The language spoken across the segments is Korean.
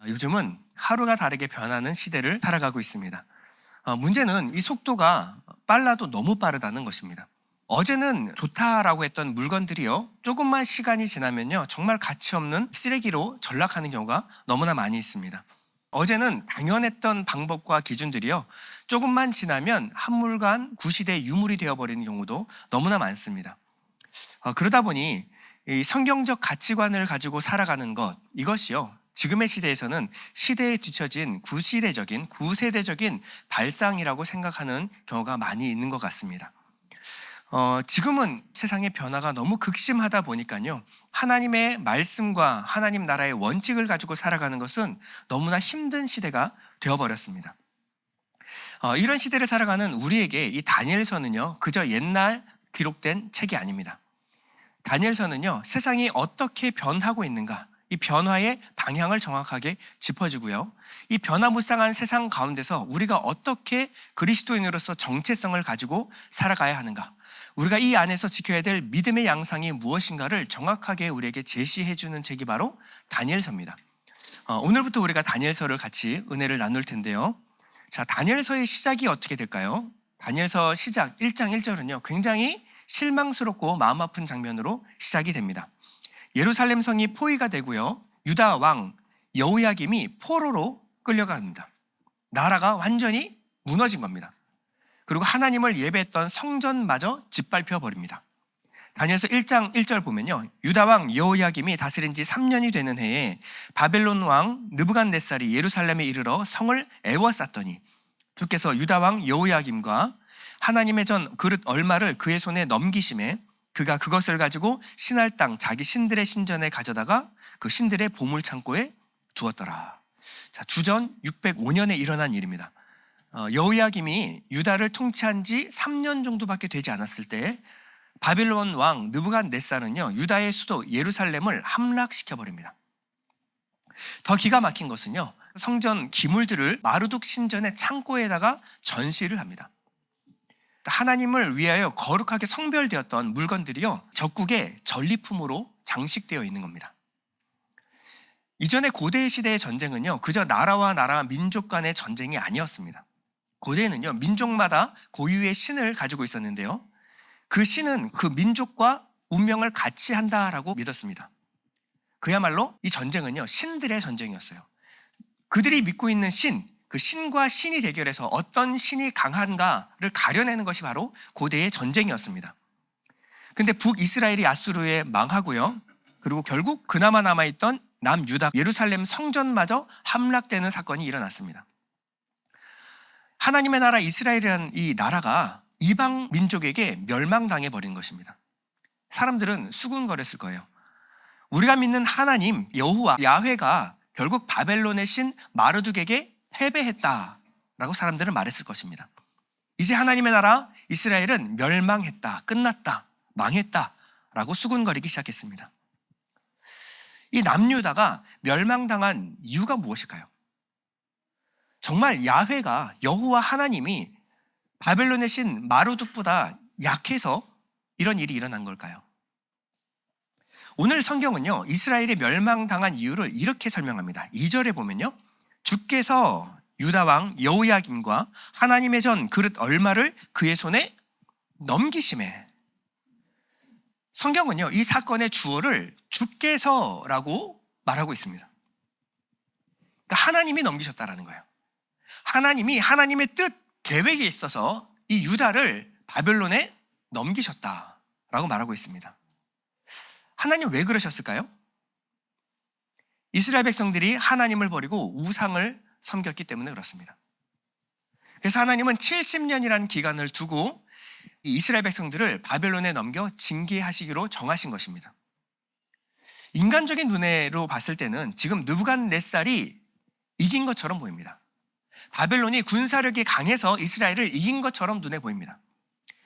요즘은 하루가 다르게 변하는 시대를 살아가고 있습니다. 문제는 이 속도가 빨라도 너무 빠르다는 것입니다. 어제는 좋다라고 했던 물건들이요, 조금만 시간이 지나면요, 정말 가치 없는 쓰레기로 전락하는 경우가 너무나 많이 있습니다. 어제는 당연했던 방법과 기준들이요, 조금만 지나면 한물간 구시대 유물이 되어버리는 경우도 너무나 많습니다. 그러다 보니 이 성경적 가치관을 가지고 살아가는 것, 이것이요, 지금의 시대에서는 시대에 뒤처진 구시대적인, 구세대적인 발상이라고 생각하는 경우가 많이 있는 것 같습니다. 지금은 세상의 변화가 너무 극심하다 보니까요, 하나님의 말씀과 하나님 나라의 원칙을 가지고 살아가는 것은 너무나 힘든 시대가 되어버렸습니다. 이런 시대를 살아가는 우리에게 이 다니엘서는요, 그저 옛날 기록된 책이 아닙니다. 다니엘서는요, 세상이 어떻게 변하고 있는가, 이 변화의 방향을 정확하게 짚어주고요, 이 변화무쌍한 세상 가운데서 우리가 어떻게 그리스도인으로서 정체성을 가지고 살아가야 하는가, 우리가 이 안에서 지켜야 될 믿음의 양상이 무엇인가를 정확하게 우리에게 제시해주는 책이 바로 다니엘서입니다. 오늘부터 우리가 다니엘서를 같이 은혜를 나눌 텐데요. 자, 다니엘서의 시작이 어떻게 될까요? 다니엘서 시작 1장 1절은요, 굉장히 실망스럽고 마음 아픈 장면으로 시작이 됩니다. 예루살렘 성이 포위가 되고요, 유다 왕 여호야김이 포로로 끌려갑니다. 나라가 완전히 무너진 겁니다. 그리고 하나님을 예배했던 성전마저 짓밟혀 버립니다. 다니엘서 1장 1절 보면요, 유다 왕 여호야김이 다스린 지 3년이 되는 해에 바벨론 왕 느부갓네살이 예루살렘에 이르러 성을 에워쌌더니 주께서 유다 왕 여호야김과 하나님의 전 그릇 얼마를 그의 손에 넘기심에 그가 그것을 가지고 신할 땅 자기 신들의 신전에 가져다가 그 신들의 보물 창고에 두었더라. 자, 주전 605년에 일어난 일입니다. 여호야김이 유다를 통치한 지 3년 정도밖에 되지 않았을 때 바벨론 왕 느부갓네살은요, 유다의 수도 예루살렘을 함락시켜 버립니다. 더 기가 막힌 것은요, 성전 기물들을 마르둑 신전의 창고에다가 전시를 합니다. 하나님을 위하여 거룩하게 성별되었던 물건들이요, 적국의 전리품으로 장식되어 있는 겁니다. 이전의 고대 시대의 전쟁은요, 그저 나라와 나라, 민족 간의 전쟁이 아니었습니다. 고대에는요, 민족마다 고유의 신을 가지고 있었는데요, 그 신은 그 민족과 운명을 같이 한다라고 믿었습니다. 그야말로 이 전쟁은요, 신들의 전쟁이었어요. 그들이 믿고 있는 신, 그 신과 신이 대결해서 어떤 신이 강한가를 가려내는 것이 바로 고대의 전쟁이었습니다. 근데 북이스라엘이 아수르에 망하고요, 그리고 결국 그나마 남아있던 남유다 예루살렘 성전마저 함락되는 사건이 일어났습니다. 하나님의 나라 이스라엘이라는 이 나라가 이방 민족에게 멸망당해 버린 것입니다. 사람들은 수군거렸을 거예요. 우리가 믿는 하나님 여호와 야훼가 결국 바벨론의 신 마르둑에게 패배했다라고 사람들은 말했을 것입니다. 이제 하나님의 나라 이스라엘은 멸망했다, 끝났다, 망했다라고 수군거리기 시작했습니다. 이 남유다가 멸망당한 이유가 무엇일까요? 정말 야훼가, 여호와 하나님이 바벨론의 신 마르둑보다 약해서 이런 일이 일어난 걸까요? 오늘 성경은요, 이스라엘이 멸망당한 이유를 이렇게 설명합니다. 2절에 보면요, 주께서 유다 왕 여호야김과 하나님의 전 그릇 얼마를 그의 손에 넘기심에. 성경은요, 이 사건의 주어를 주께서라고 말하고 있습니다. 그러니까 하나님이 넘기셨다라는 거예요. 하나님이 하나님의 뜻, 계획에 있어서 이 유다를 바벨론에 넘기셨다라고 말하고 있습니다. 하나님 왜 그러셨을까요? 이스라엘 백성들이 하나님을 버리고 우상을 섬겼기 때문에 그렇습니다. 그래서 하나님은 70년이라는 기간을 두고 이스라엘 백성들을 바벨론에 넘겨 징계하시기로 정하신 것입니다. 인간적인 눈으로 봤을 때는 지금 느부갓네살이 이긴 것처럼 보입니다. 바벨론이 군사력이 강해서 이스라엘을 이긴 것처럼 눈에 보입니다.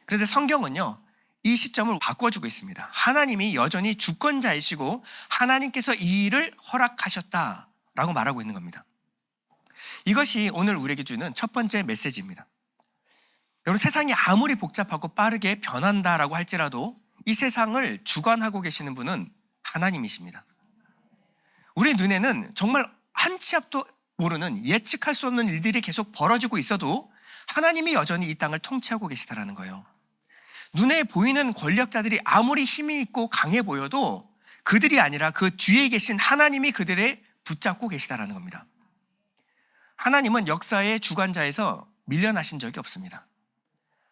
그런데 성경은요, 이 시점을 바꿔주고 있습니다. 하나님이 여전히 주권자이시고 하나님께서 이 일을 허락하셨다라고 말하고 있는 겁니다. 이것이 오늘 우리에게 주는 첫 번째 메시지입니다. 여러분, 세상이 아무리 복잡하고 빠르게 변한다라고 할지라도 이 세상을 주관하고 계시는 분은 하나님이십니다. 우리 눈에는 정말 한 치 앞도 모르는 예측할 수 없는 일들이 계속 벌어지고 있어도 하나님이 여전히 이 땅을 통치하고 계시다라는 거예요. 눈에 보이는 권력자들이 아무리 힘이 있고 강해 보여도 그들이 아니라 그 뒤에 계신 하나님이 그들을 붙잡고 계시다라는 겁니다. 하나님은 역사의 주관자에서 밀려나신 적이 없습니다.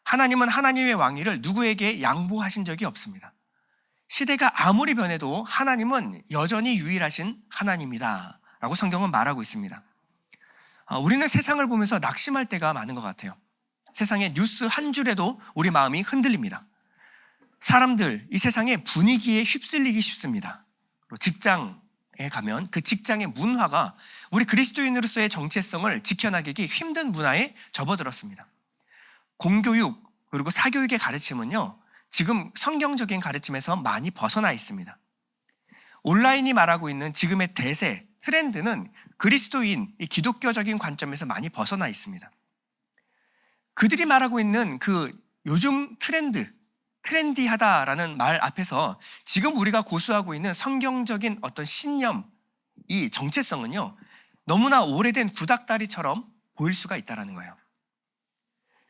하나님은 하나님의 왕위를 누구에게 양보하신 적이 없습니다. 시대가 아무리 변해도 하나님은 여전히 유일하신 하나님이다 라고 성경은 말하고 있습니다. 우리는 세상을 보면서 낙심할 때가 많은 것 같아요. 세상의 뉴스 한 줄에도 우리 마음이 흔들립니다. 사람들, 이 세상의 분위기에 휩쓸리기 쉽습니다. 직장에 가면 그 직장의 문화가 우리 그리스도인으로서의 정체성을 지켜나가기 힘든 문화에 접어들었습니다. 공교육 그리고 사교육의 가르침은요, 지금 성경적인 가르침에서 많이 벗어나 있습니다. 온라인이 말하고 있는 지금의 대세, 트렌드는 그리스도인, 이 기독교적인 관점에서 많이 벗어나 있습니다. 그들이 말하고 있는 그 요즘 트렌디하다라는 말 앞에서 지금 우리가 고수하고 있는 성경적인 어떤 신념, 이 정체성은요, 너무나 오래된 구닥다리처럼 보일 수가 있다는 거예요.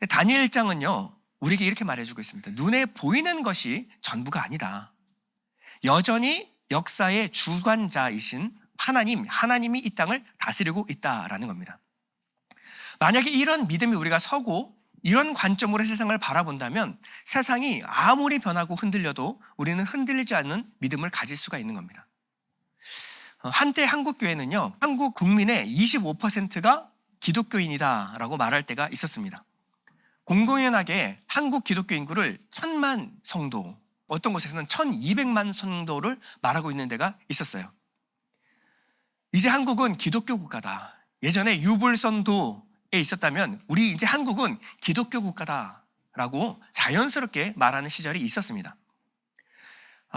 다니엘 1장은요, 우리에게 이렇게 말해주고 있습니다. 눈에 보이는 것이 전부가 아니다. 여전히 역사의 주관자이신 하나님이 이 땅을 다스리고 있다라는 겁니다. 만약에 이런 믿음이 우리가 서고 이런 관점으로 세상을 바라본다면 세상이 아무리 변하고 흔들려도 우리는 흔들리지 않는 믿음을 가질 수가 있는 겁니다. 한때 한국 교회는요, 한국 국민의 25%가 기독교인이다라고 말할 때가 있었습니다. 공공연하게 한국 기독교 인구를 1000만 성도, 어떤 곳에서는 1200만 성도를 말하고 있는 데가 있었어요. 이제 한국은 기독교 국가다. 예전에 유불선도에 있었다면 우리 이제 한국은 기독교 국가다라고 자연스럽게 말하는 시절이 있었습니다.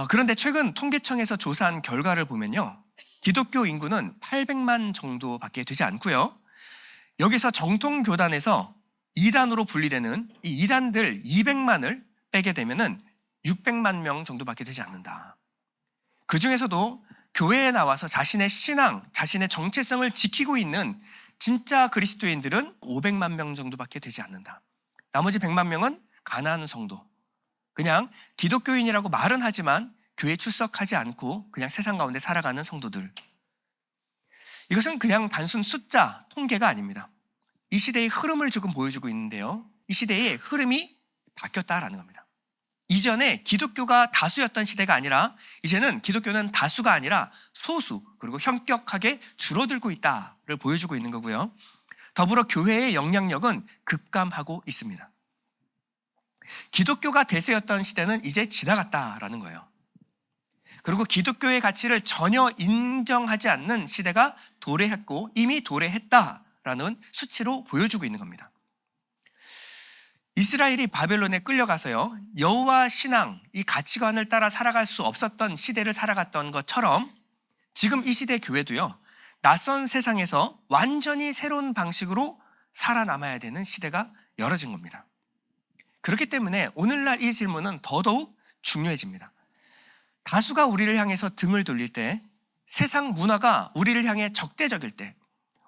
그런데 최근 통계청에서 조사한 결과를 보면요, 기독교 인구는 800만 정도밖에 되지 않고요, 여기서 정통교단에서 2단으로 분리되는 이 이단들 200만을 빼게 되면은 600만 명 정도밖에 되지 않는다. 그 중에서도 교회에 나와서 자신의 신앙, 자신의 정체성을 지키고 있는 진짜 그리스도인들은 500만 명 정도밖에 되지 않는다. 나머지 100만 명은 가난한 성도, 그냥 기독교인이라고 말은 하지만 교회에 출석하지 않고 그냥 세상 가운데 살아가는 성도들. 이것은 그냥 단순 숫자, 통계가 아닙니다. 이 시대의 흐름을 조금 보여주고 있는데요, 이 시대의 흐름이 바뀌었다라는 겁니다. 이전에 기독교가 다수였던 시대가 아니라 이제는 기독교는 다수가 아니라 소수, 그리고 현격하게 줄어들고 있다를 보여주고 있는 거고요. 더불어 교회의 영향력은 급감하고 있습니다. 기독교가 대세였던 시대는 이제 지나갔다라는 거예요. 그리고 기독교의 가치를 전혀 인정하지 않는 시대가 도래했고 이미 도래했다라는 수치로 보여주고 있는 겁니다. 이스라엘이 바벨론에 끌려가서요, 여호와 신앙, 이 가치관을 따라 살아갈 수 없었던 시대를 살아갔던 것처럼 지금 이 시대 교회도요, 낯선 세상에서 완전히 새로운 방식으로 살아남아야 되는 시대가 열어진 겁니다. 그렇기 때문에 오늘날 이 질문은 더더욱 중요해집니다. 다수가 우리를 향해서 등을 돌릴 때, 세상 문화가 우리를 향해 적대적일 때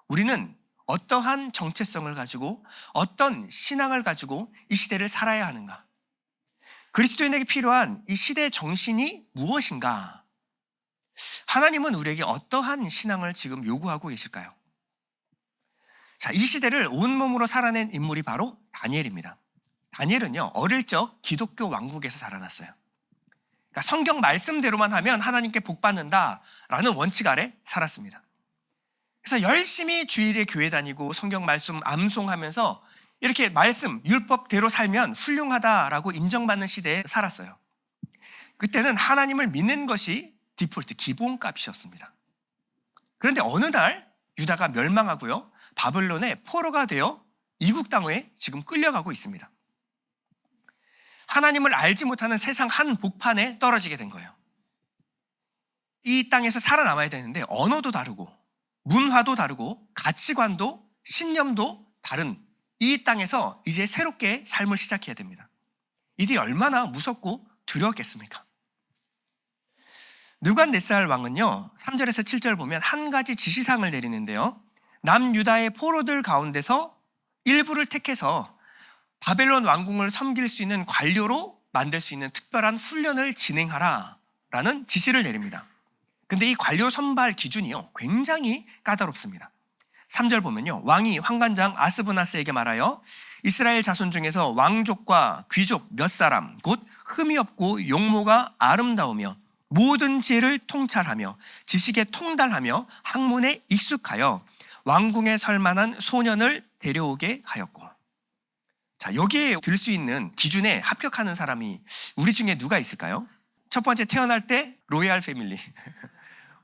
우리는 어떠한 정체성을 가지고 어떤 신앙을 가지고 이 시대를 살아야 하는가? 그리스도인에게 필요한 이 시대의 정신이 무엇인가? 하나님은 우리에게 어떠한 신앙을 지금 요구하고 계실까요? 자, 이 시대를 온몸으로 살아낸 인물이 바로 다니엘입니다. 다니엘은요, 어릴 적 기독교 왕국에서 자라났어요. 그러니까 성경 말씀대로만 하면 하나님께 복 받는다라는 원칙 아래 살았습니다. 그래서 열심히 주일에 교회 다니고 성경 말씀 암송하면서 이렇게 말씀, 율법대로 살면 훌륭하다라고 인정받는 시대에 살았어요. 그때는 하나님을 믿는 것이 디폴트, 기본값이었습니다. 그런데 어느 날 유다가 멸망하고요, 바벨론의 포로가 되어 이국 땅에 지금 끌려가고 있습니다. 하나님을 알지 못하는 세상 한복판에 떨어지게 된 거예요. 이 땅에서 살아남아야 되는데 언어도 다르고 문화도 다르고 가치관도 신념도 다른 이 땅에서 이제 새롭게 삶을 시작해야 됩니다. 이들이 얼마나 무섭고 두려웠겠습니까? 느부갓네살 왕은요 3절에서 7절 보면 한 가지 지시사항을 내리는데요. 남유다의 포로들 가운데서 일부를 택해서 바벨론 왕궁을 섬길 수 있는 관료로 만들 수 있는 특별한 훈련을 진행하라라는 지시를 내립니다. 근데 이 관료 선발 기준이요 굉장히 까다롭습니다. 3절 보면요 왕이 환관장 아스브나스에게 말하여 이스라엘 자손 중에서 왕족과 귀족 몇 사람 곧 흠이 없고 용모가 아름다우며 모든 지혜를 통찰하며 지식에 통달하며 학문에 익숙하여 왕궁에 설 만한 소년을 데려오게 하였고. 자, 여기에 들 수 있는 기준에 합격하는 사람이 우리 중에 누가 있을까요? 첫 번째, 태어날 때 로얄 패밀리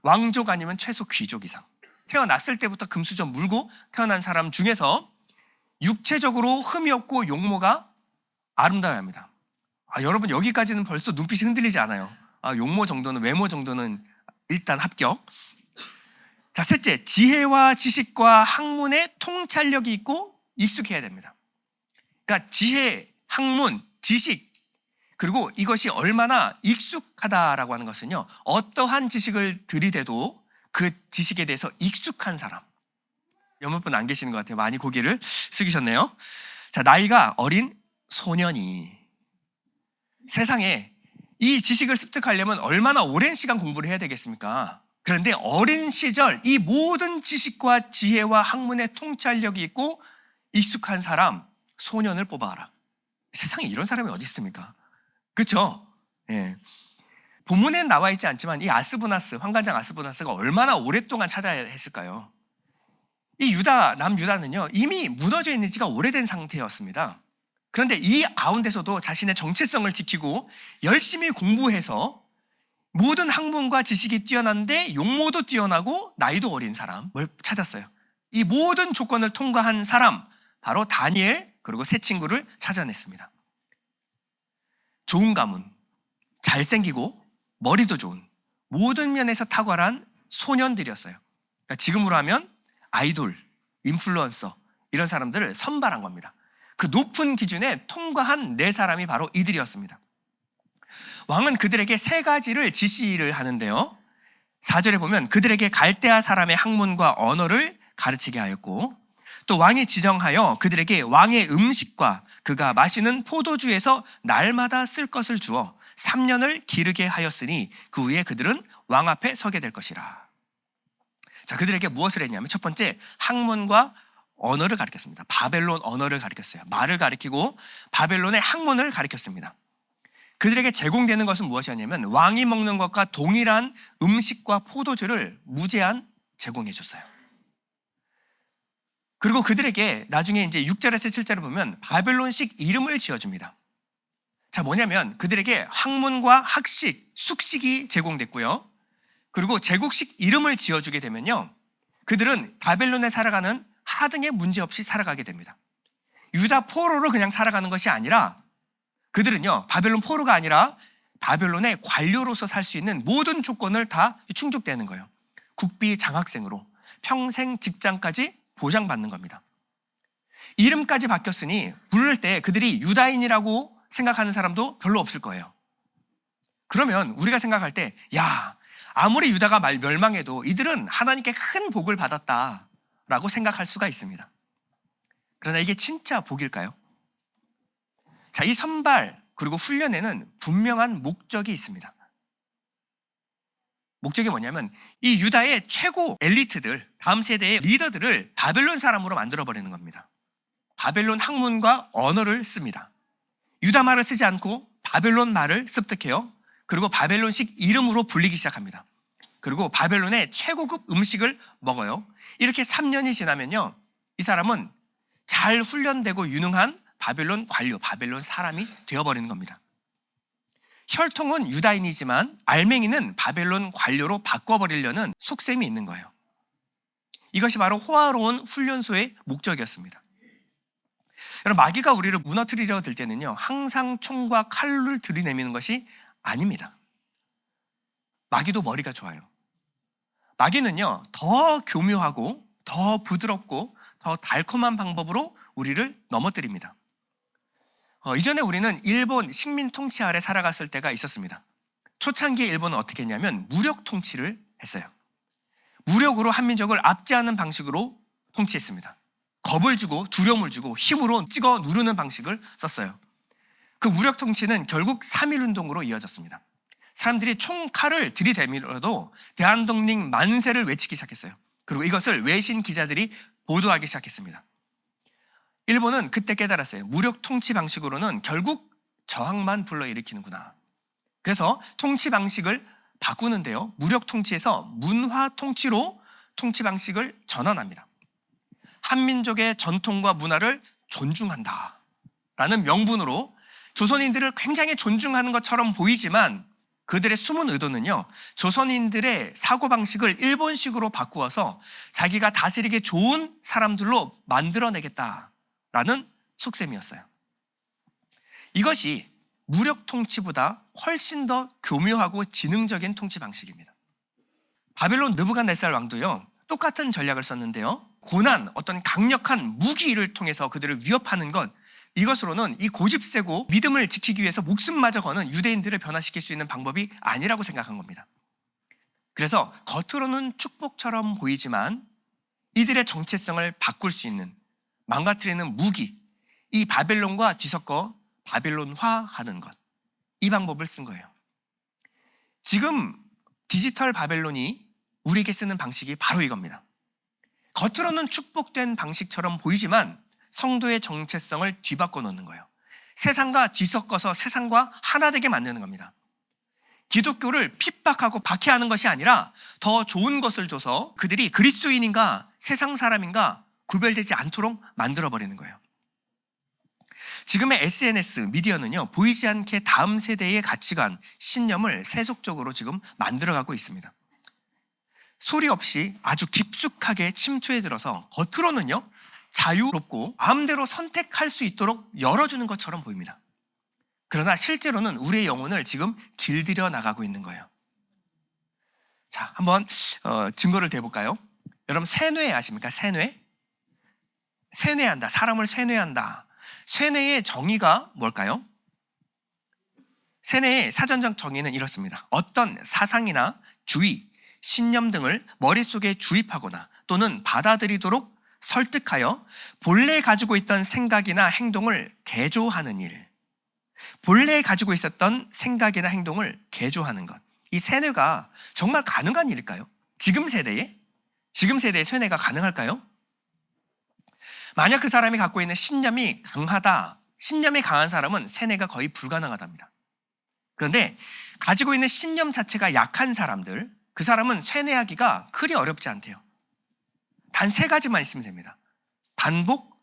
왕족 아니면 최소 귀족 이상, 태어났을 때부터 금수저 물고 태어난 사람 중에서 육체적으로 흠이 없고 용모가 아름다워야 합니다. 여러분 여기까지는 벌써 눈빛이 흔들리지 않아요. 용모 정도는, 외모 정도는 일단 합격. 자, 셋째, 지혜와 지식과 학문에 통찰력이 있고 익숙해야 됩니다. 그러니까 지혜, 학문, 지식, 그리고 이것이 얼마나 익숙하다라고 하는 것은요 어떠한 지식을 들이대도 그 지식에 대해서 익숙한 사람. 몇몇 분 안 계시는 것 같아요. 많이 고개를 숙이셨네요. 자, 나이가 어린 소년이 세상에 이 지식을 습득하려면 얼마나 오랜 시간 공부를 해야 되겠습니까? 그런데 어린 시절 이 모든 지식과 지혜와 학문의 통찰력이 있고 익숙한 사람, 소년을 뽑아라. 세상에 이런 사람이 어디 있습니까? 그렇죠? 예. 본문에 나와 있지 않지만 이 아스브나스, 환관장 아스브나스가 얼마나 오랫동안 찾아야 했을까요? 이 남유다는요 이미 무너져 있는 지가 오래된 상태였습니다. 그런데 이 가운데서도 자신의 정체성을 지키고 열심히 공부해서 모든 학문과 지식이 뛰어난데 용모도 뛰어나고 나이도 어린 사람을 찾았어요. 이 모든 조건을 통과한 사람, 바로 다니엘, 그리고 세 친구를 찾아냈습니다. 좋은 가문, 잘생기고 머리도 좋은 모든 면에서 탁월한 소년들이었어요. 그러니까 지금으로 하면 아이돌, 인플루언서 이런 사람들을 선발한 겁니다. 그 높은 기준에 통과한 네 사람이 바로 이들이었습니다. 왕은 그들에게 세 가지를 지시를 하는데요. 4절에 보면 그들에게 갈대아 사람의 학문과 언어를 가르치게 하였고, 또 왕이 지정하여 그들에게 왕의 음식과 그가 마시는 포도주에서 날마다 쓸 것을 주어 3년을 기르게 하였으니 그 후에 그들은 왕 앞에 서게 될 것이라. 자, 그들에게 무엇을 했냐면 첫 번째, 학문과 언어를 가르쳤습니다. 바벨론 언어를 가르쳤어요. 말을 가르치고 바벨론의 학문을 가르쳤습니다. 그들에게 제공되는 것은 무엇이었냐면 왕이 먹는 것과 동일한 음식과 포도주를 무제한 제공해 줬어요. 그리고 그들에게 나중에 이제 6절에서 7절을 보면 바벨론식 이름을 지어줍니다. 자, 뭐냐면 그들에게 학문과 학식, 숙식이 제공됐고요. 그리고 제국식 이름을 지어주게 되면요, 그들은 바벨론에 살아가는 하등의 문제 없이 살아가게 됩니다. 유다 포로로 그냥 살아가는 것이 아니라 그들은요 바벨론 포로가 아니라 바벨론의 관료로서 살 수 있는 모든 조건을 다 충족되는 거예요. 국비 장학생으로 평생 직장까지 보장받는 겁니다. 이름까지 바뀌었으니 부를 때 그들이 유다인이라고 생각하는 사람도 별로 없을 거예요. 그러면 우리가 생각할 때 아무리 유다가 멸망해도 이들은 하나님께 큰 복을 받았다라고 생각할 수가 있습니다. 그러나 이게 진짜 복일까요? 자, 이 선발 그리고 훈련에는 분명한 목적이 있습니다. 목적이 뭐냐면 이 유다의 최고 엘리트들, 다음 세대의 리더들을 바벨론 사람으로 만들어버리는 겁니다. 바벨론 학문과 언어를 씁니다. 유다 말을 쓰지 않고 바벨론 말을 습득해요. 그리고 바벨론식 이름으로 불리기 시작합니다. 그리고 바벨론의 최고급 음식을 먹어요. 이렇게 3년이 지나면요, 이 사람은 잘 훈련되고 유능한 바벨론 관료, 바벨론 사람이 되어버리는 겁니다. 혈통은 유다인이지만 알맹이는 바벨론 관료로 바꿔버리려는 속셈이 있는 거예요. 이것이 바로 호화로운 훈련소의 목적이었습니다. 여러분, 마귀가 우리를 무너뜨리려 들 때는요 항상 총과 칼을 들이내미는 것이 아닙니다. 마귀도 머리가 좋아요. 마귀는요 더 교묘하고 더 부드럽고 더 달콤한 방법으로 우리를 넘어뜨립니다. 이전에 우리는 일본 식민 통치 아래 살아갔을 때가 있었습니다. 초창기에 일본은 어떻게 했냐면 무력 통치를 했어요. 무력으로 한민족을 압제하는 방식으로 통치했습니다. 겁을 주고 두려움을 주고 힘으로 찍어 누르는 방식을 썼어요. 그 무력 통치는 결국 3.1운동으로 이어졌습니다. 사람들이 총칼을 들이대밀어도 대한독립 만세를 외치기 시작했어요. 그리고 이것을 외신 기자들이 보도하기 시작했습니다. 일본은 그때 깨달았어요. 무력 통치 방식으로는 결국 저항만 불러일으키는구나. 그래서 통치 방식을 바꾸는데요. 무력 통치에서 문화 통치로 통치 방식을 전환합니다. 한민족의 전통과 문화를 존중한다 라는 명분으로 조선인들을 굉장히 존중하는 것처럼 보이지만 그들의 숨은 의도는요, 조선인들의 사고방식을 일본식으로 바꾸어서 자기가 다스리기 좋은 사람들로 만들어내겠다라는 속셈이었어요. 이것이 무력 통치보다 훨씬 더 교묘하고 지능적인 통치 방식입니다. 바벨론 느부갓네살 왕도요, 똑같은 전략을 썼는데요. 고난, 어떤 강력한 무기를 통해서 그들을 위협하는 것, 이것으로는 이 고집세고 믿음을 지키기 위해서 목숨마저 거는 유대인들을 변화시킬 수 있는 방법이 아니라고 생각한 겁니다. 그래서 겉으로는 축복처럼 보이지만 이들의 정체성을 바꿀 수 있는, 망가뜨리는 무기, 이 바벨론과 뒤섞어 바벨론화하는 것, 이 방법을 쓴 거예요. 지금 디지털 바벨론이 우리에게 쓰는 방식이 바로 이겁니다. 겉으로는 축복된 방식처럼 보이지만 성도의 정체성을 뒤바꿔 놓는 거예요. 세상과 뒤섞어서 세상과 하나 되게 만드는 겁니다. 기독교를 핍박하고 박해하는 것이 아니라 더 좋은 것을 줘서 그들이 그리스도인인가 세상 사람인가 구별되지 않도록 만들어버리는 거예요. 지금의 SNS, 미디어는요, 보이지 않게 다음 세대의 가치관, 신념을 세속적으로 지금 만들어가고 있습니다. 소리 없이 아주 깊숙하게 침투해 들어서 겉으로는요, 자유롭고 마음대로 선택할 수 있도록 열어주는 것처럼 보입니다. 그러나 실제로는 우리의 영혼을 지금 길들여 나가고 있는 거예요. 자, 한번 증거를 대볼까요? 여러분 세뇌 아십니까? 세뇌? 세뇌한다. 사람을 세뇌한다. 세뇌의 정의가 뭘까요? 세뇌의 사전적 정의는 이렇습니다. 어떤 사상이나 주의, 신념 등을 머릿속에 주입하거나 또는 받아들이도록 설득하여 본래 가지고 있던 생각이나 행동을 개조하는 일. 본래 가지고 있었던 생각이나 행동을 개조하는 것. 이 세뇌가 정말 가능한 일일까요? 지금 세대에 세뇌가 가능할까요? 만약 그 사람이 갖고 있는 신념이 강하다, 신념이 강한 사람은 세뇌가 거의 불가능하답니다. 그런데 가지고 있는 신념 자체가 약한 사람들, 그 사람은 세뇌하기가 그리 어렵지 않대요. 단 3가지만 있으면 됩니다. 반복,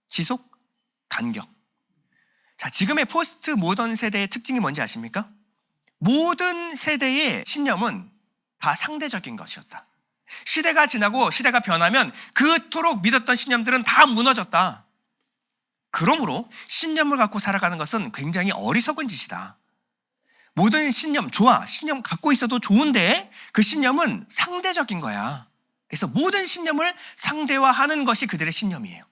지속, 간격. 자, 지금의 포스트 모던 세대의 특징이 뭔지 아십니까? 모든 세대의 신념은 다 상대적인 것이었다. 시대가 지나고 시대가 변하면 그토록 믿었던 신념들은 다 무너졌다. 그러므로 신념을 갖고 살아가는 것은 굉장히 어리석은 짓이다. 모든 신념, 좋아. 신념 갖고 있어도 좋은데 그 신념은 상대적인 거야. 그래서 모든 신념을 상대화하는 것이 그들의 신념이에요.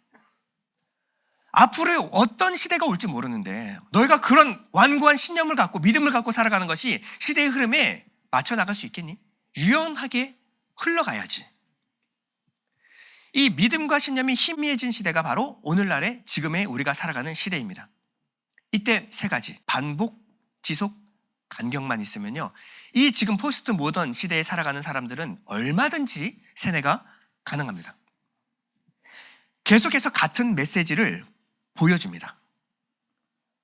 앞으로 어떤 시대가 올지 모르는데 너희가 그런 완고한 신념을 갖고 믿음을 갖고 살아가는 것이 시대의 흐름에 맞춰 나갈 수 있겠니? 유연하게 흘러가야지. 이 믿음과 신념이 희미해진 시대가 바로 오늘날의 지금의 우리가 살아가는 시대입니다. 이때 3가지, 반복, 지속, 간격만 있으면요, 이 지금 포스트 모던 시대에 살아가는 사람들은 얼마든지 세뇌가 가능합니다. 계속해서 같은 메시지를 보여줍니다.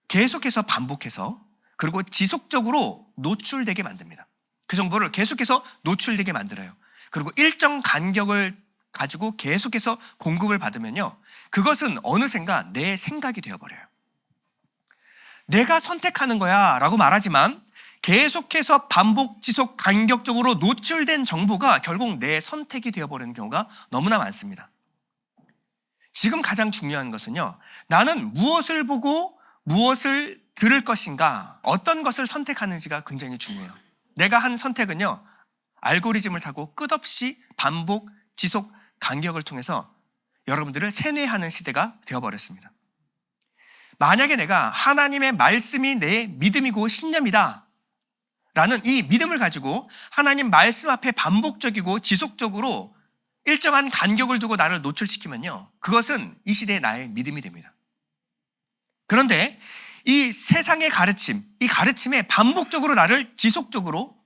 계속해서 반복해서, 그리고 지속적으로 노출되게 만듭니다. 그 정보를 계속해서 노출되게 만들어요. 그리고 일정 간격을 가지고 계속해서 공급을 받으면요, 그것은 어느샌가 내 생각이 되어버려요. 내가 선택하는 거야 라고 말하지만 계속해서 반복, 지속, 간격적으로 노출된 정보가 결국 내 선택이 되어버리는 경우가 너무나 많습니다. 지금 가장 중요한 것은요, 나는 무엇을 보고 무엇을 들을 것인가, 어떤 것을 선택하는지가 굉장히 중요해요. 내가 한 선택은요, 알고리즘을 타고 끝없이 반복, 지속, 간격을 통해서 여러분들을 세뇌하는 시대가 되어버렸습니다. 만약에 내가 하나님의 말씀이 내 믿음이고 신념이다 라는 이 믿음을 가지고 하나님 말씀 앞에 반복적이고 지속적으로 일정한 간격을 두고 나를 노출시키면요, 그것은 이 시대의 나의 믿음이 됩니다. 그런데 이 세상의 가르침, 이 가르침에 반복적으로 나를 지속적으로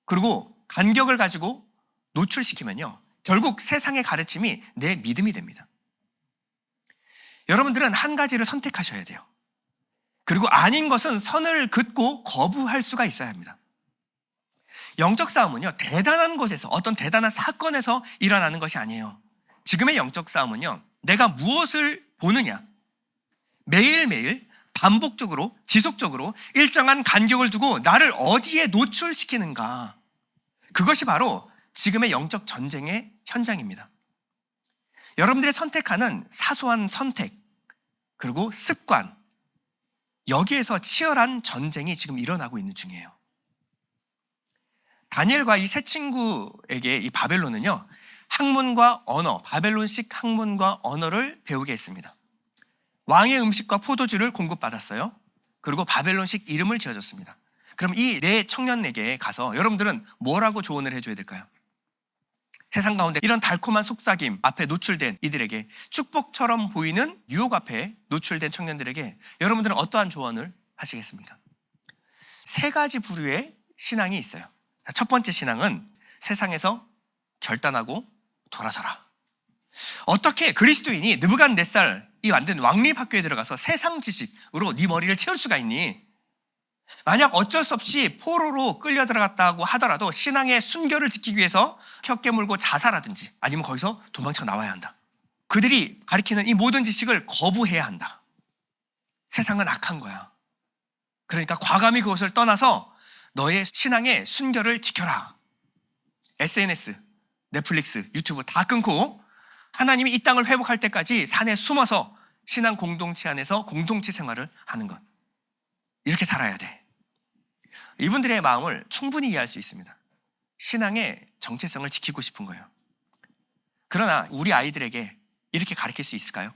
그리고 간격을 가지고 노출시키면요, 결국 세상의 가르침이 내 믿음이 됩니다. 여러분들은 한 가지를 선택하셔야 돼요. 그리고 아닌 것은 선을 긋고 거부할 수가 있어야 합니다. 영적 싸움은요, 대단한 곳에서, 어떤 대단한 사건에서 일어나는 것이 아니에요. 지금의 영적 싸움은요, 내가 무엇을 보느냐, 매일매일 반복적으로 지속적으로 일정한 간격을 두고 나를 어디에 노출시키는가, 그것이 바로 지금의 영적 전쟁의 현장입니다. 여러분들의 선택하는 사소한 선택 그리고 습관, 여기에서 치열한 전쟁이 지금 일어나고 있는 중이에요. 다니엘과 이 세 친구에게 이 바벨론은요, 학문과 언어, 바벨론식 학문과 언어를 배우게 했습니다. 왕의 음식과 포도주를 공급받았어요. 그리고 바벨론식 이름을 지어줬습니다. 그럼 이 네 청년에게 가서 여러분들은 뭐라고 조언을 해줘야 될까요? 세상 가운데 이런 달콤한 속삭임 앞에 노출된 이들에게, 축복처럼 보이는 유혹 앞에 노출된 청년들에게 여러분들은 어떠한 조언을 하시겠습니까? 세 가지 부류의 신앙이 있어요. 첫 번째 신앙은 세상에서 결단하고 돌아서라. 어떻게 그리스도인이 느부갓네살이 만든 왕립학교에 들어가서 세상 지식으로 네 머리를 채울 수가 있니? 만약 어쩔 수 없이 포로로 끌려 들어갔다고 하더라도 신앙의 순결을 지키기 위해서 혀깨 물고 자살하든지 아니면 거기서 도망쳐 나와야 한다. 그들이 가리키는 이 모든 지식을 거부해야 한다. 세상은 악한 거야. 그러니까 과감히 그것을 떠나서 너의 신앙의 순결을 지켜라. SNS, 넷플릭스, 유튜브 다 끊고 하나님이 이 땅을 회복할 때까지 산에 숨어서 신앙 공동체 안에서 공동체 생활을 하는 것. 이렇게 살아야 돼. 이분들의 마음을 충분히 이해할 수 있습니다. 신앙의 정체성을 지키고 싶은 거예요. 그러나 우리 아이들에게 이렇게 가르칠 수 있을까요?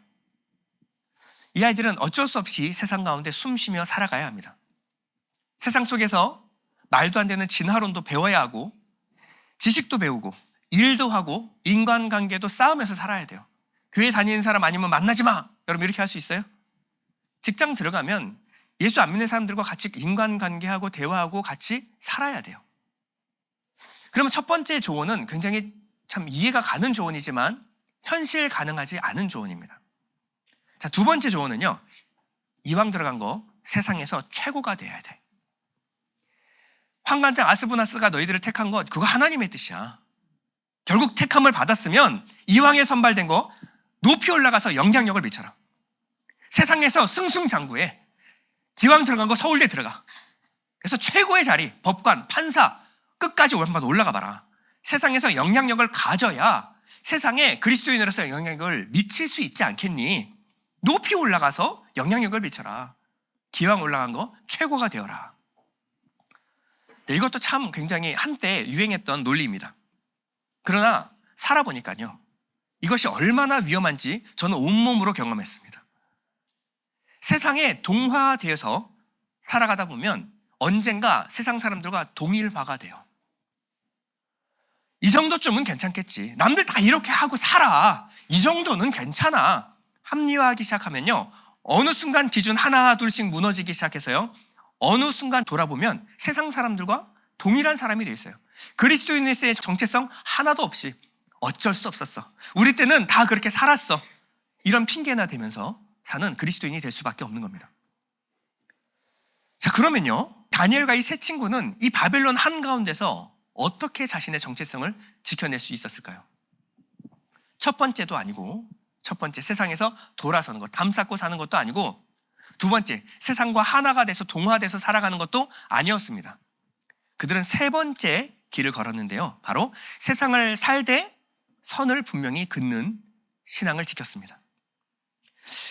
이 아이들은 어쩔 수 없이 세상 가운데 숨쉬며 살아가야 합니다. 세상 속에서 말도 안 되는 진화론도 배워야 하고, 지식도 배우고, 일도 하고, 인간관계도 싸우면서 살아야 돼요. 교회 다니는 사람 아니면 만나지 마! 여러분 이렇게 할 수 있어요? 직장 들어가면 예수 안 믿는 사람들과 같이 인간관계하고 대화하고 같이 살아야 돼요. 그러면 첫 번째 조언은 굉장히 참 이해가 가는 조언이지만 현실 가능하지 않은 조언입니다. 자, 두 번째 조언은요, 이왕 들어간 거 세상에서 최고가 돼야 돼. 환관장 아스부나스가 너희들을 택한 것, 그거 하나님의 뜻이야. 결국 택함을 받았으면 이왕에 선발된 거 높이 올라가서 영향력을 미쳐라. 세상에서 승승장구해. 기왕 들어간 거 서울대 들어가. 그래서 최고의 자리, 법관, 판사 끝까지 한번 올라가 봐라. 세상에서 영향력을 가져야 세상에 그리스도인으로서 영향력을 미칠 수 있지 않겠니? 높이 올라가서 영향력을 미쳐라. 기왕 올라간 거 최고가 되어라. 네, 이것도 참 굉장히 한때 유행했던 논리입니다. 그러나 살아보니까요, 이것이 얼마나 위험한지 저는 온몸으로 경험했습니다. 세상에 동화되어서 살아가다 보면 언젠가 세상 사람들과 동일화가 돼요. 이 정도쯤은 괜찮겠지. 남들 다 이렇게 하고 살아. 이 정도는 괜찮아. 합리화하기 시작하면요, 어느 순간 기준 하나 둘씩 무너지기 시작해서요, 어느 순간 돌아보면 세상 사람들과 동일한 사람이 되어 있어요. 그리스도인의 정체성 하나도 없이 어쩔 수 없었어. 우리 때는 다 그렇게 살았어. 이런 핑계나 대면서 사는 그리스도인이 될 수밖에 없는 겁니다. 자, 그러면요, 다니엘과 이 세 친구는 이 바벨론 한가운데서 어떻게 자신의 정체성을 지켜낼 수 있었을까요? 첫 번째도 아니고, 첫 번째 세상에서 돌아서는 것, 담 쌓고 사는 것도 아니고, 두 번째 세상과 하나가 돼서 동화돼서 살아가는 것도 아니었습니다. 그들은 세 번째 길을 걸었는데요, 바로 세상을 살되 선을 분명히 긋는 신앙을 지켰습니다.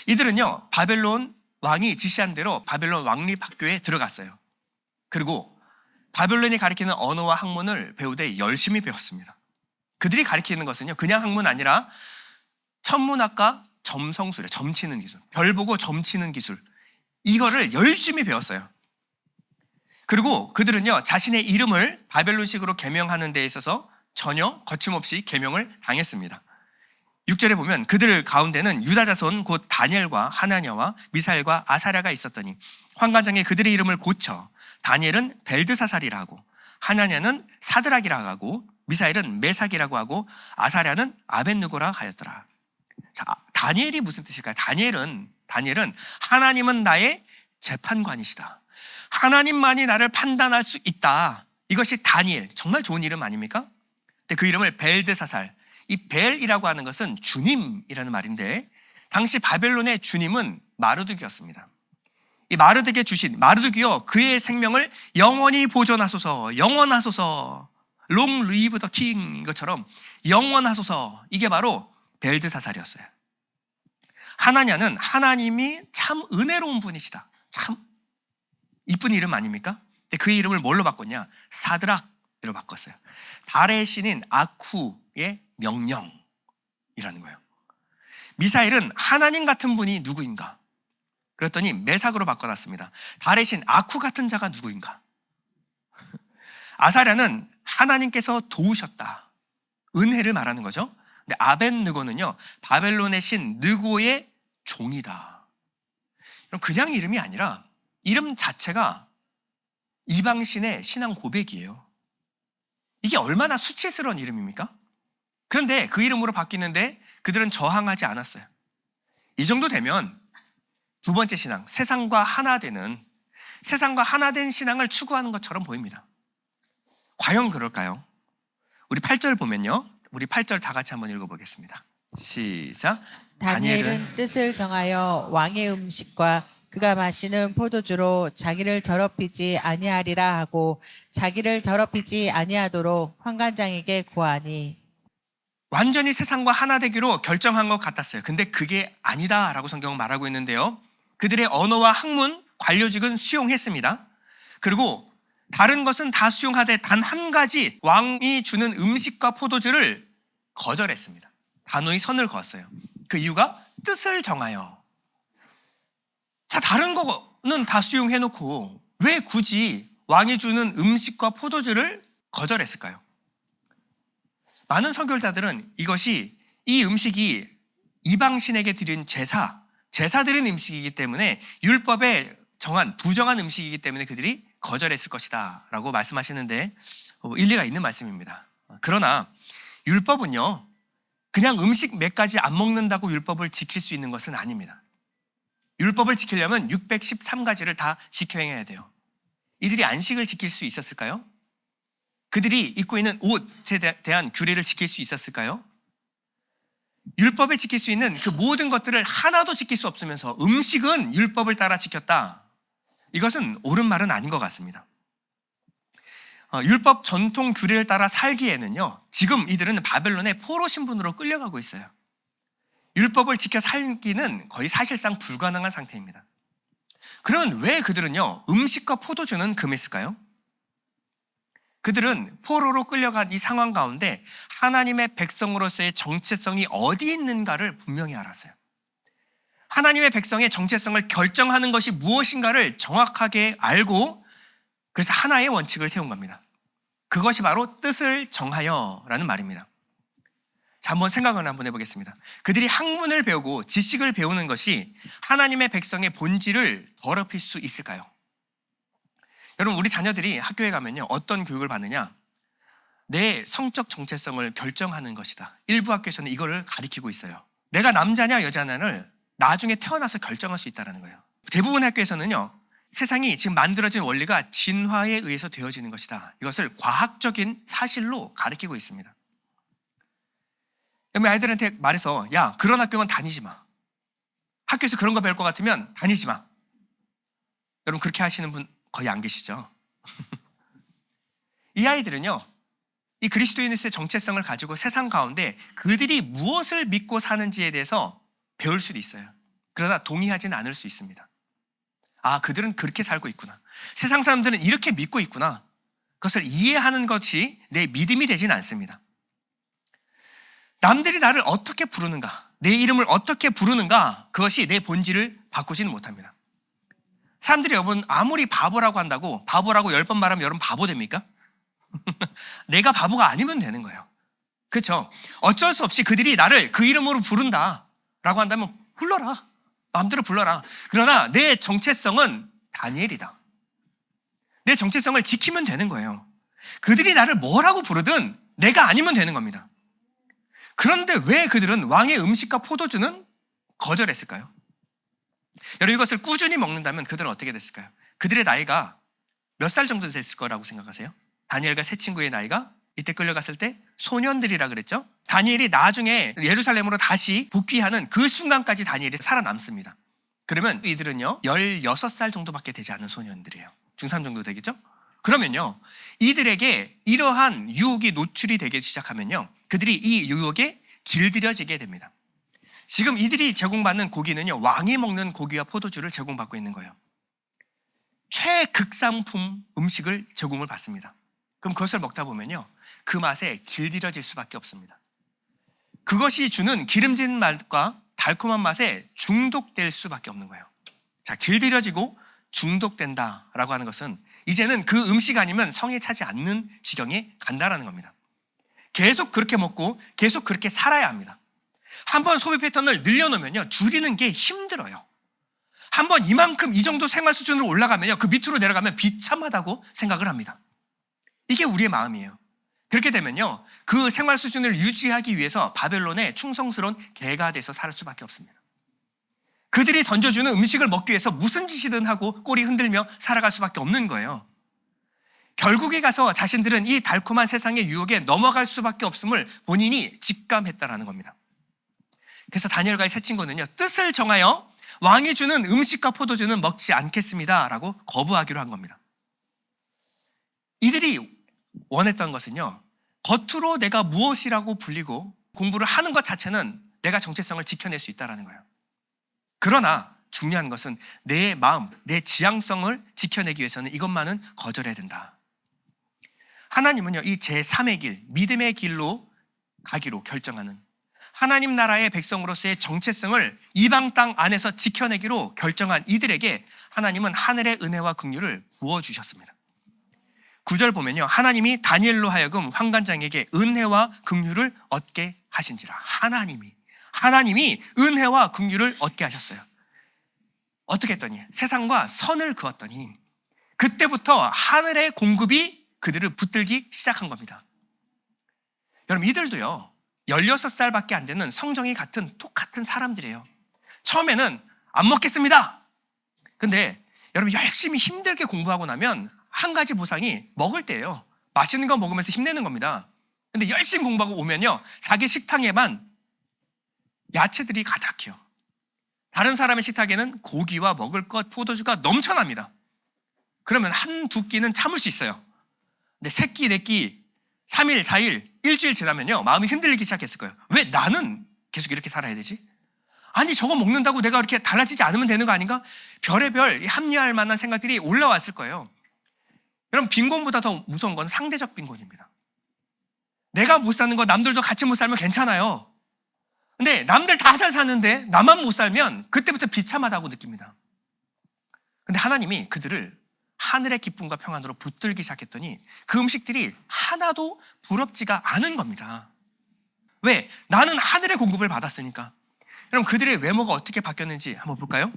이들은요, 바벨론 왕이 지시한 대로 바벨론 왕립학교에 들어갔어요. 그리고 바벨론이 가리키는 언어와 학문을 배우되 열심히 배웠습니다. 그들이 가리키는 것은요, 그냥 학문 아니라 천문학과 점성술이에요. 점치는 기술, 별 보고 점치는 기술, 이거를 열심히 배웠어요. 그리고 그들은요, 자신의 이름을 바벨론식으로 계명하는 데 있어서 전혀 거침없이 계명을 당했습니다. 6절에 보면 그들 가운데는 유다 자손 곧 다니엘과 하나냐와 미사엘과 아사랴가 있었더니 환관장에 그들의 이름을 고쳐 다니엘은 벨드사살이라 하고 하나냐는 사드락이라 하고 미사엘은 메삭이라고 하고 아사랴는 아벳느고라 하였더라. 자, 다니엘이 무슨 뜻일까요? 다니엘은 하나님은 나의 재판관이시다. 하나님만이 나를 판단할 수 있다. 이것이 다니엘, 정말 좋은 이름 아닙니까? 근데 그 이름을 벨드사살, 이 벨이라고 하는 것은 주님이라는 말인데 당시 바벨론의 주님은 마르둑이었습니다. 이 마르둑의 주신 마르둑이요, 그의 생명을 영원히 보존하소서, 영원하소서, long live the king, 이것처럼 영원하소서, 이게 바로 벨드사살이었어요. 하나냐는 하나님이 참 은혜로운 분이시다. 참 이쁜 이름 아닙니까? 근데 그 이름을 뭘로 바꿨냐? 사드락으로 바꿨어요. 달의 신인 아쿠의 명령이라는 거예요. 미사일은 하나님 같은 분이 누구인가? 그랬더니 메삭으로 바꿔놨습니다. 달의 신 아쿠 같은 자가 누구인가? 아사랴는 하나님께서 도우셨다, 은혜를 말하는 거죠. 근데 아벳느고는요, 바벨론의 신 느고의 종이다. 그냥 이름이 아니라 이름 자체가 이방신의 신앙 고백이에요. 이게 얼마나 수치스러운 이름입니까? 그런데 그 이름으로 바뀌는데 그들은 저항하지 않았어요. 이 정도 되면 두 번째 신앙, 세상과 하나 된 신앙을 추구하는 것처럼 보입니다. 과연 그럴까요? 우리 8절 보면요, 우리 8절 다 같이 한번 읽어보겠습니다. 시작. 다니엘은 뜻을 정하여 왕의 음식과 그가 마시는 포도주로 자기를 더럽히지 아니하리라 하고 자기를 더럽히지 아니하도록 환관장에게 구하니. 완전히 세상과 하나 되기로 결정한 것 같았어요. 근데 그게 아니다라고 성경은 말하고 있는데요, 그들의 언어와 학문, 관료직은 수용했습니다. 그리고 다른 것은 다 수용하되 단 한 가지, 왕이 주는 음식과 포도주를 거절했습니다. 단호히 선을 그었어요. 그 이유가 뜻을 정하여. 자, 다른 거는 다 수용해놓고 왜 굳이 왕이 주는 음식과 포도주를 거절했을까요? 많은 설교자들은 이 음식이 이방신에게 드린 제사 드린 음식이기 때문에 율법에 정한 부정한 음식이기 때문에 그들이 거절했을 것이다 라고 말씀하시는데 일리가 있는 말씀입니다. 그러나 율법은요, 그냥 음식 몇 가지 안 먹는다고 율법을 지킬 수 있는 것은 아닙니다. 율법을 지키려면 613가지를 다 지켜 행해야 돼요. 이들이 안식을 지킬 수 있었을까요? 그들이 입고 있는 옷에 대한 규례를 지킬 수 있었을까요? 율법에 지킬 수 있는 그 모든 것들을 하나도 지킬 수 없으면서 음식은 율법을 따라 지켰다, 이것은 옳은 말은 아닌 것 같습니다. 율법 전통 규례를 따라 살기에는요, 지금 이들은 바벨론의 포로 신분으로 끌려가고 있어요. 율법을 지켜 살기는 거의 사실상 불가능한 상태입니다. 그러면 왜 그들은요, 음식과 포도주는 금했을까요? 그들은 포로로 끌려간 이 상황 가운데 하나님의 백성으로서의 정체성이 어디 있는가를 분명히 알았어요. 하나님의 백성의 정체성을 결정하는 것이 무엇인가를 정확하게 알고 그래서 하나의 원칙을 세운 겁니다. 그것이 바로 뜻을 정하여라는 말입니다. 자, 한번 생각을 한번 해보겠습니다. 그들이 학문을 배우고 지식을 배우는 것이 하나님의 백성의 본질을 더럽힐 수 있을까요? 여러분, 우리 자녀들이 학교에 가면요, 어떤 교육을 받느냐? 내 성적 정체성을 결정하는 것이다. 일부 학교에서는 이거를 가리키고 있어요. 내가 남자냐 여자냐를 나중에 태어나서 결정할 수 있다는 거예요. 대부분 학교에서는요, 세상이 지금 만들어진 원리가 진화에 의해서 되어지는 것이다, 이것을 과학적인 사실로 가리키고 있습니다. 아이들한테 말해서, 야, 그런 학교는 다니지 마. 학교에서 그런 거 배울 것 같으면 다니지 마. 여러분, 그렇게 하시는 분 거의 안 계시죠? 이 아이들은요, 이 그리스도인으로서의 정체성을 가지고 세상 가운데 그들이 무엇을 믿고 사는지에 대해서 배울 수도 있어요. 그러나 동의하지는 않을 수 있습니다. 아, 그들은 그렇게 살고 있구나, 세상 사람들은 이렇게 믿고 있구나, 그것을 이해하는 것이 내 믿음이 되지는 않습니다. 남들이 나를 어떻게 부르는가, 내 이름을 어떻게 부르는가, 그것이 내 본질을 바꾸지는 못합니다. 사람들이 여러분 아무리 바보라고 한다고 바보라고 10번 말하면 여러분 바보 됩니까? 내가 바보가 아니면 되는 거예요. 그렇죠? 어쩔 수 없이 그들이 나를 그 이름으로 부른다라고 한다면 불러라. 마음대로 불러라. 그러나 내 정체성은 다니엘이다. 내 정체성을 지키면 되는 거예요. 그들이 나를 뭐라고 부르든 내가 아니면 되는 겁니다. 그런데 왜 그들은 왕의 음식과 포도주는 거절했을까요? 여러분 이것을 꾸준히 먹는다면 그들은 어떻게 됐을까요? 그들의 나이가 몇 살 정도 됐을 거라고 생각하세요? 다니엘과 세 친구의 나이가 이때 끌려갔을 때 소년들이라 그랬죠? 다니엘이 나중에 예루살렘으로 다시 복귀하는 그 순간까지 다니엘이 살아남습니다. 그러면 이들은요 16살 정도밖에 되지 않은 소년들이에요. 중3 정도 되겠죠? 그러면요 이들에게 이러한 유혹이 노출이 되기 시작하면요 그들이 이 유혹에 길들여지게 됩니다. 지금 이들이 제공받는 고기는요 왕이 먹는 고기와 포도주를 제공받고 있는 거예요. 최극상품 음식을 제공을 받습니다. 그럼 그것을 먹다 보면요 그 맛에 길들여질 수밖에 없습니다. 그것이 주는 기름진 맛과 달콤한 맛에 중독될 수밖에 없는 거예요. 자, 길들여지고 중독된다라고 하는 것은 이제는 그 음식 아니면 성에 차지 않는 지경에 간다라는 겁니다. 계속 그렇게 먹고 계속 그렇게 살아야 합니다. 한번 소비 패턴을 늘려놓으면요 줄이는 게 힘들어요. 한번 이만큼 이 정도 생활 수준으로 올라가면요 그 밑으로 내려가면 비참하다고 생각을 합니다. 이게 우리의 마음이에요. 그렇게 되면요 그 생활 수준을 유지하기 위해서 바벨론의 충성스러운 개가 돼서 살 수밖에 없습니다. 그들이 던져주는 음식을 먹기 위해서 무슨 짓이든 하고 꼬리 흔들며 살아갈 수밖에 없는 거예요. 결국에 가서 자신들은 이 달콤한 세상의 유혹에 넘어갈 수밖에 없음을 본인이 직감했다라는 겁니다. 그래서 다니엘과의 세 친구는요 뜻을 정하여 왕이 주는 음식과 포도주는 먹지 않겠습니다 라고 거부하기로 한 겁니다. 이들이 원했던 것은요 겉으로 내가 무엇이라고 불리고 공부를 하는 것 자체는 내가 정체성을 지켜낼 수 있다는 거예요. 그러나 중요한 것은 내 마음, 내 지향성을 지켜내기 위해서는 이것만은 거절해야 된다. 하나님은요 이 제3의 길, 믿음의 길로 가기로 결정하는 하나님 나라의 백성으로서의 정체성을 이방 땅 안에서 지켜내기로 결정한 이들에게 하나님은 하늘의 은혜와 긍휼을 부어주셨습니다. 9절 보면요 하나님이 다니엘로 하여금 환관장에게 은혜와 긍휼을 얻게 하신지라. 하나님이 은혜와 긍휼을 얻게 하셨어요. 어떻게 했더니 세상과 선을 그었더니 그때부터 하늘의 공급이 그들을 붙들기 시작한 겁니다. 여러분 이들도요 16살밖에 안 되는 성정이 같은 똑같은 사람들이에요. 처음에는 안 먹겠습니다. 근데 여러분 열심히 힘들게 공부하고 나면 한 가지 보상이 먹을 때예요. 맛있는 거 먹으면서 힘내는 겁니다. 근데 열심히 공부하고 오면요 자기 식탁에만 야채들이 가득해요. 다른 사람의 식탁에는 고기와 먹을 것, 포도주가 넘쳐납니다. 그러면 한두 끼는 참을 수 있어요. 근데 세 끼, 네 끼, 3일, 4일, 일주일 지나면요 마음이 흔들리기 시작했을 거예요. 왜 나는 계속 이렇게 살아야 되지? 아니 저거 먹는다고 내가 이렇게 달라지지 않으면 되는 거 아닌가? 별의별 합리화할 만한 생각들이 올라왔을 거예요. 여러분 빈곤보다 더 무서운 건 상대적 빈곤입니다. 내가 못 사는 거 남들도 같이 못 살면 괜찮아요. 근데 남들 다 잘 사는데 나만 못 살면 그때부터 비참하다고 느낍니다. 근데 하나님이 그들을 하늘의 기쁨과 평안으로 붙들기 시작했더니 그 음식들이 하나도 부럽지가 않은 겁니다. 왜? 나는 하늘의 공급을 받았으니까. 여러분 그들의 외모가 어떻게 바뀌었는지 한번 볼까요?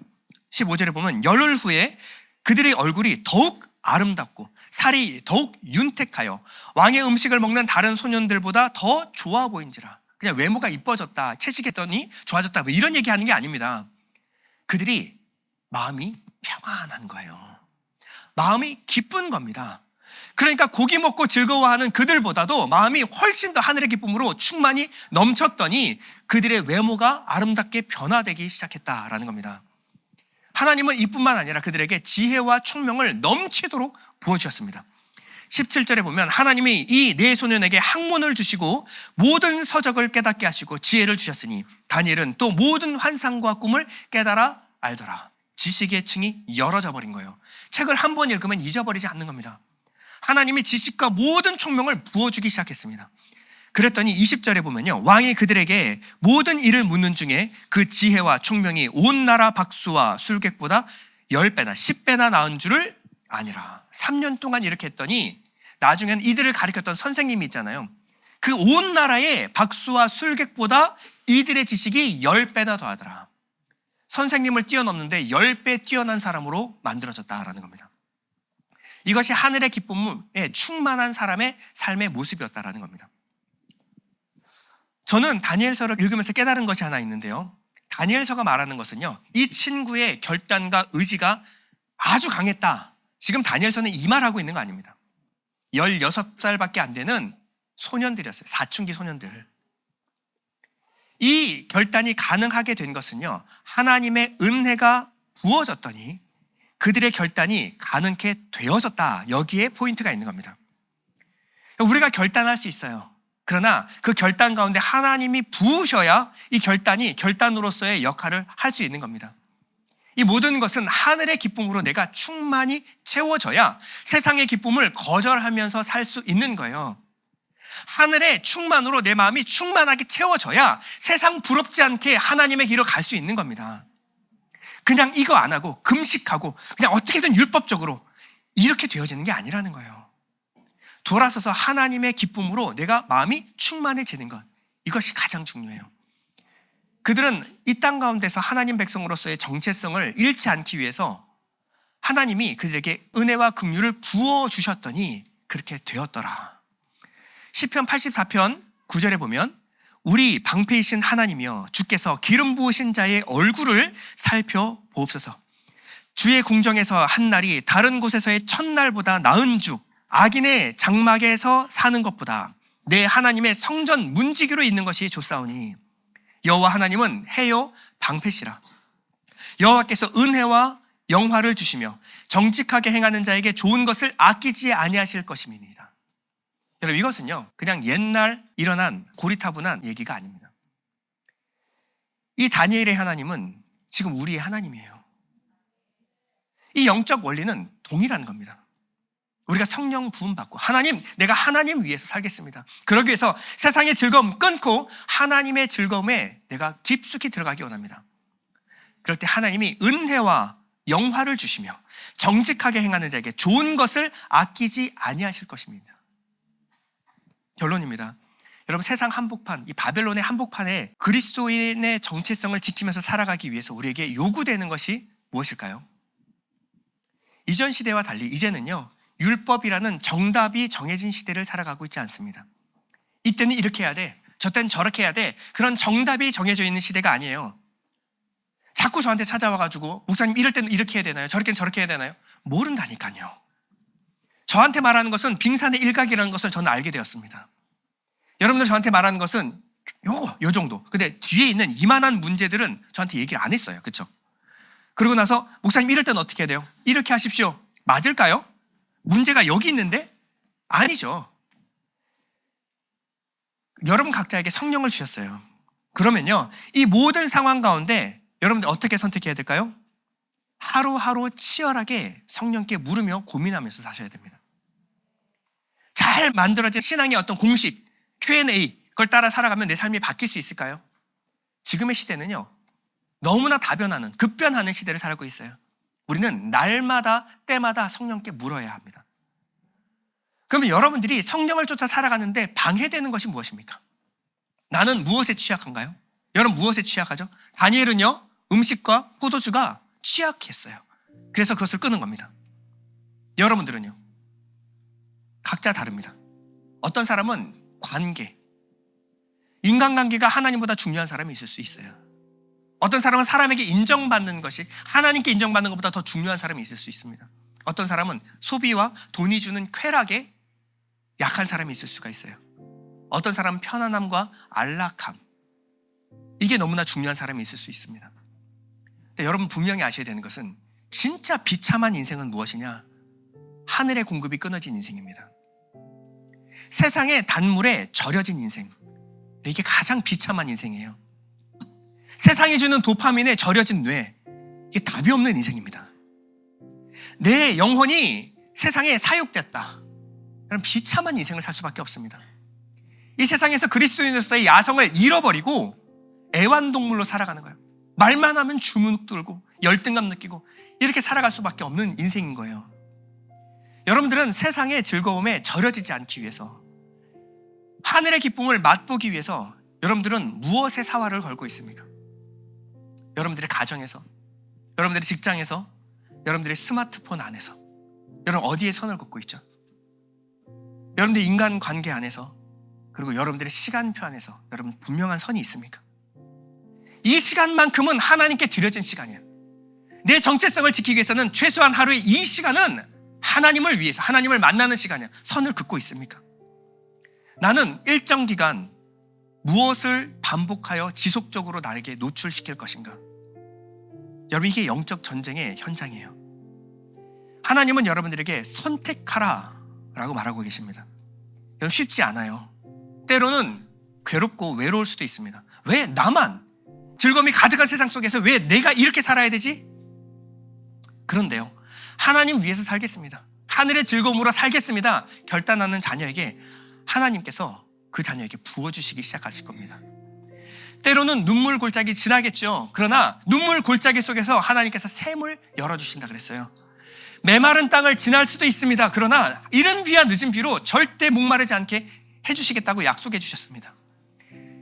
15절에 보면 열흘 후에 그들의 얼굴이 더욱 아름답고 살이 더욱 윤택하여 왕의 음식을 먹는 다른 소년들보다 더 좋아 보인지라. 그냥 외모가 이뻐졌다, 채식했더니 좋아졌다, 뭐 이런 얘기하는 게 아닙니다. 그들이 마음이 평안한 거예요. 마음이 기쁜 겁니다. 그러니까 고기 먹고 즐거워하는 그들보다도 마음이 훨씬 더 하늘의 기쁨으로 충만히 넘쳤더니 그들의 외모가 아름답게 변화되기 시작했다라는 겁니다. 하나님은 이뿐만 아니라 그들에게 지혜와 총명을 넘치도록 부어주셨습니다. 17절에 보면 하나님이 이 네 소년에게 학문을 주시고 모든 서적을 깨닫게 하시고 지혜를 주셨으니 다니엘은 또 모든 환상과 꿈을 깨달아 알더라. 지식의 층이 열어져 버린 거예요. 책을 한 번 읽으면 잊어버리지 않는 겁니다. 하나님이 지식과 모든 총명을 부어주기 시작했습니다. 그랬더니 20절에 보면요 왕이 그들에게 모든 일을 묻는 중에 그 지혜와 총명이 온 나라 박수와 술객보다 10배나 10배나 낳은 줄을 아니라. 3년 동안 이렇게 했더니 나중에는 이들을 가르쳤던 선생님이 있잖아요. 그 온 나라의 박수와 술객보다 이들의 지식이 10배나 더하더라. 선생님을 뛰어넘는데 10배 뛰어난 사람으로 만들어졌다라는 겁니다. 이것이 하늘의 기쁨에 충만한 사람의 삶의 모습이었다라는 겁니다. 저는 다니엘서를 읽으면서 깨달은 것이 하나 있는데요. 다니엘서가 말하는 것은요, 이 친구의 결단과 의지가 아주 강했다. 지금 다니엘서는 이 말하고 있는 거 아닙니다. 16살밖에 안 되는 소년들이었어요. 사춘기 소년들. 이 결단이 가능하게 된 것은요, 하나님의 은혜가 부어졌더니 그들의 결단이 가능케 되어졌다. 여기에 포인트가 있는 겁니다. 우리가 결단할 수 있어요. 그러나 그 결단 가운데 하나님이 부으셔야 이 결단이 결단으로서의 역할을 할 수 있는 겁니다. 이 모든 것은 하늘의 기쁨으로 내가 충만히 채워져야 세상의 기쁨을 거절하면서 살 수 있는 거예요. 하늘의 충만으로 내 마음이 충만하게 채워져야 세상 부럽지 않게 하나님의 길을 갈 수 있는 겁니다. 그냥 이거 안 하고 금식하고 그냥 어떻게든 율법적으로 이렇게 되어지는 게 아니라는 거예요. 돌아서서 하나님의 기쁨으로 내가 마음이 충만해지는 것, 이것이 가장 중요해요. 그들은 이 땅 가운데서 하나님 백성으로서의 정체성을 잃지 않기 위해서 하나님이 그들에게 은혜와 긍휼을 부어주셨더니 그렇게 되었더라. 시편 84편 9절에 보면 우리 방패이신 하나님이여 주께서 기름 부으신 자의 얼굴을 살펴보옵소서. 주의 궁정에서 한 날이 다른 곳에서의 첫날보다 나은 juk 악인의 장막에서 사는 것보다 내 하나님의 성전 문지기로 있는 것이 좋사오니 여호와 하나님은 해요 방패시라. 여호와께서 은혜와 영화를 주시며 정직하게 행하는 자에게 좋은 것을 아끼지 아니하실 것임이니이다. 여러분, 이것은요 그냥 옛날 일어난 고리타분한 얘기가 아닙니다. 이 다니엘의 하나님은 지금 우리의 하나님이에요. 이 영적 원리는 동일한 겁니다. 우리가 성령 부음 받고 하나님, 내가 하나님 위해서 살겠습니다. 그러기 위해서 세상의 즐거움 끊고 하나님의 즐거움에 내가 깊숙이 들어가기 원합니다. 그럴 때 하나님이 은혜와 영화를 주시며 정직하게 행하는 자에게 좋은 것을 아끼지 아니하실 것입니다. 결론입니다. 여러분, 세상 한복판, 이 바벨론의 한복판에 그리스도인의 정체성을 지키면서 살아가기 위해서 우리에게 요구되는 것이 무엇일까요? 이전 시대와 달리 이제는요 율법이라는 정답이 정해진 시대를 살아가고 있지 않습니다. 이때는 이렇게 해야 돼, 저 때는 저렇게 해야 돼, 그런 정답이 정해져 있는 시대가 아니에요. 자꾸 저한테 찾아와가지고 목사님 이럴 때는 이렇게 해야 되나요? 저럴 때는 저렇게 해야 되나요? 모른다니까요. 저한테 말하는 것은 빙산의 일각이라는 것을 저는 알게 되었습니다. 여러분들 저한테 말하는 것은 요 정도. 근데 뒤에 있는 이만한 문제들은 저한테 얘기를 안 했어요. 그렇죠? 그러고 나서 목사님 이럴 때는 어떻게 해야 돼요? 이렇게 하십시오. 맞을까요? 문제가 여기 있는데? 아니죠. 여러분 각자에게 성령을 주셨어요. 그러면요 이 모든 상황 가운데 여러분들 어떻게 선택해야 될까요? 하루하루 치열하게 성령께 물으며 고민하면서 사셔야 됩니다. 잘 만들어진 신앙의 어떤 공식, Q&A, 그걸 따라 살아가면 내 삶이 바뀔 수 있을까요? 지금의 시대는요 너무나 다변하는, 급변하는 시대를 살고 있어요. 우리는 날마다 때마다 성령께 물어야 합니다. 그러면 여러분들이 성령을 쫓아 살아가는데 방해되는 것이 무엇입니까? 나는 무엇에 취약한가요? 여러분 무엇에 취약하죠? 다니엘은요 음식과 포도주가 취약했어요. 그래서 그것을 끄는 겁니다. 여러분들은요? 각자 다릅니다. 어떤 사람은 관계, 인간관계가 하나님보다 중요한 사람이 있을 수 있어요. 어떤 사람은 사람에게 인정받는 것이 하나님께 인정받는 것보다 더 중요한 사람이 있을 수 있습니다. 어떤 사람은 소비와 돈이 주는 쾌락에 약한 사람이 있을 수가 있어요. 어떤 사람은 편안함과 안락함, 이게 너무나 중요한 사람이 있을 수 있습니다. 근데 여러분 분명히 아셔야 되는 것은 진짜 비참한 인생은 무엇이냐? 하늘의 공급이 끊어진 인생입니다. 세상의 단물에 절여진 인생, 이게 가장 비참한 인생이에요. 세상이 주는 도파민에 절여진 뇌, 이게 답이 없는 인생입니다. 내 영혼이 세상에 사육됐다, 그럼 비참한 인생을 살 수밖에 없습니다. 이 세상에서 그리스도인으로서의 야성을 잃어버리고 애완동물로 살아가는 거예요. 말만 하면 주눅 들고 열등감 느끼고 이렇게 살아갈 수밖에 없는 인생인 거예요. 여러분들은 세상의 즐거움에 절여지지 않기 위해서, 하늘의 기쁨을 맛보기 위해서 여러분들은 무엇에 사활을 걸고 있습니까? 여러분들의 가정에서, 여러분들의 직장에서, 여러분들의 스마트폰 안에서, 여러분 어디에 선을 긋고 있죠? 여러분들의 인간관계 안에서, 그리고 여러분들의 시간표 안에서 여러분 분명한 선이 있습니까? 이 시간만큼은 하나님께 드려진 시간이에요. 내 정체성을 지키기 위해서는 최소한 하루에 이 시간은 하나님을 위해서, 하나님을 만나는 시간이야. 선을 긋고 있습니까? 나는 일정 기간 무엇을 반복하여 지속적으로 나에게 노출시킬 것인가? 여러분, 이게 영적 전쟁의 현장이에요. 하나님은 여러분들에게 선택하라 라고 말하고 계십니다. 여러분, 쉽지 않아요. 때로는 괴롭고 외로울 수도 있습니다. 왜 나만 즐거움이 가득한 세상 속에서 왜 내가 이렇게 살아야 되지? 그런데요, 하나님 위해서 살겠습니다, 하늘의 즐거움으로 살겠습니다 결단하는 자녀에게 하나님께서 그 자녀에게 부어주시기 시작하실 겁니다. 때로는 눈물 골짜기 지나겠죠. 그러나 눈물 골짜기 속에서 하나님께서 샘을 열어주신다 그랬어요. 메마른 땅을 지날 수도 있습니다. 그러나 이른 비와 늦은 비로 절대 목마르지 않게 해주시겠다고 약속해 주셨습니다.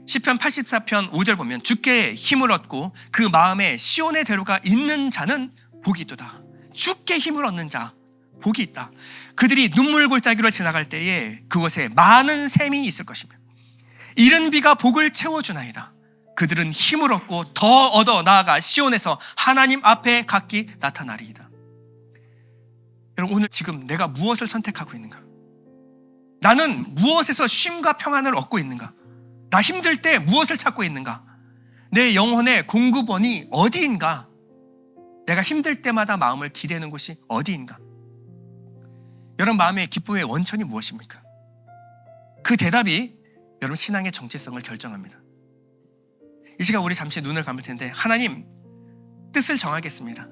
시편 84편 5절 보면 주께 힘을 얻고 그 마음에 시온의 대로가 있는 자는 복이 있도다. 주께 힘을 얻는 자 복이 있다. 그들이 눈물 골짜기로 지나갈 때에 그곳에 많은 샘이 있을 것이며 이른 비가 복을 채워주나이다. 그들은 힘을 얻고 더 얻어 나아가 시온에서 하나님 앞에 각기 나타나리이다. 여러분, 오늘 지금 내가 무엇을 선택하고 있는가? 나는 무엇에서 쉼과 평안을 얻고 있는가? 나 힘들 때 무엇을 찾고 있는가? 내 영혼의 공급원이 어디인가? 내가 힘들 때마다 마음을 기대는 곳이 어디인가? 여러분, 마음의 기쁨의 원천이 무엇입니까? 그 대답이 여러분 신앙의 정체성을 결정합니다. 이 시간 우리 잠시 눈을 감을 텐데, 하나님 뜻을 정하겠습니다.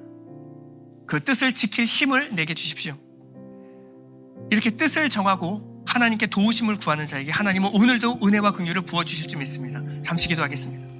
그 뜻을 지킬 힘을 내게 주십시오. 이렇게 뜻을 정하고 하나님께 도우심을 구하는 자에게 하나님은 오늘도 은혜와 긍휼을 부어주실 줄 믿습니다. 잠시 기도하겠습니다.